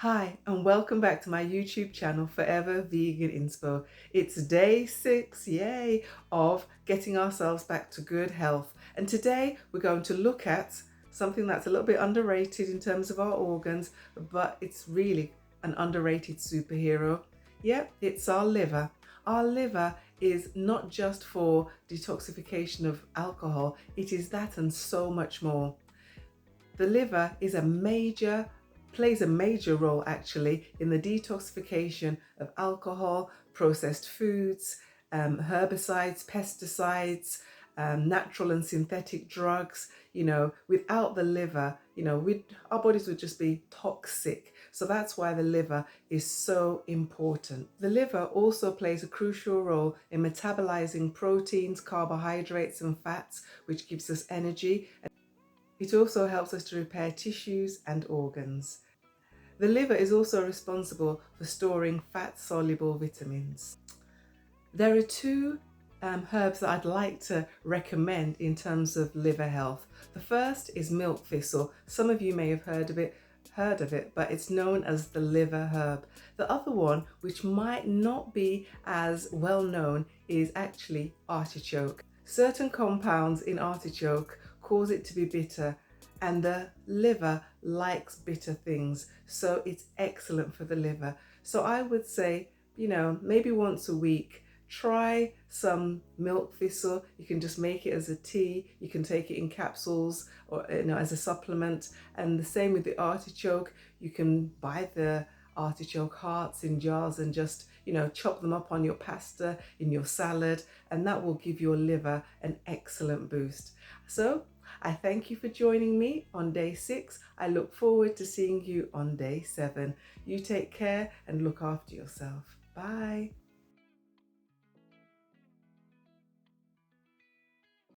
Hi, and welcome back to my YouTube channel, Forever Vegan Inspo. It's day 6, yay, of getting ourselves back to good health. And today we're going to look at something that's a little bit underrated in terms of our organs, but it's really an underrated superhero. Yep, it's our liver. Our liver is not just for detoxification of alcohol, it is that and so much more. The liver plays a major role actually in the detoxification of alcohol, processed foods, herbicides, pesticides, natural and synthetic drugs. Without the liver, our bodies would just be toxic. So that's why the liver is so important. The liver also plays a crucial role in metabolizing proteins, carbohydrates, and fats, which gives us energy. It also helps us to repair tissues and organs. The liver is also responsible for storing fat-soluble vitamins. There are two herbs that I'd like to recommend in terms of liver health. The first is milk thistle. Some of you may have heard of it, but it's known as the liver herb. The other one, which might not be as well known, is actually artichoke. Certain compounds in artichoke cause it to be bitter, and the liver likes bitter things, so it's excellent for the liver. So I would say, maybe once a week, try some milk thistle. You can just make it as a tea, you can take it in capsules or as a supplement. And the same with the artichoke. You can buy the artichoke hearts in jars and just chop them up on your pasta, in your salad, and that will give your liver an excellent boost. So I thank you for joining me on day 6. I look forward to seeing you on day 7. You take care and look after yourself. Bye.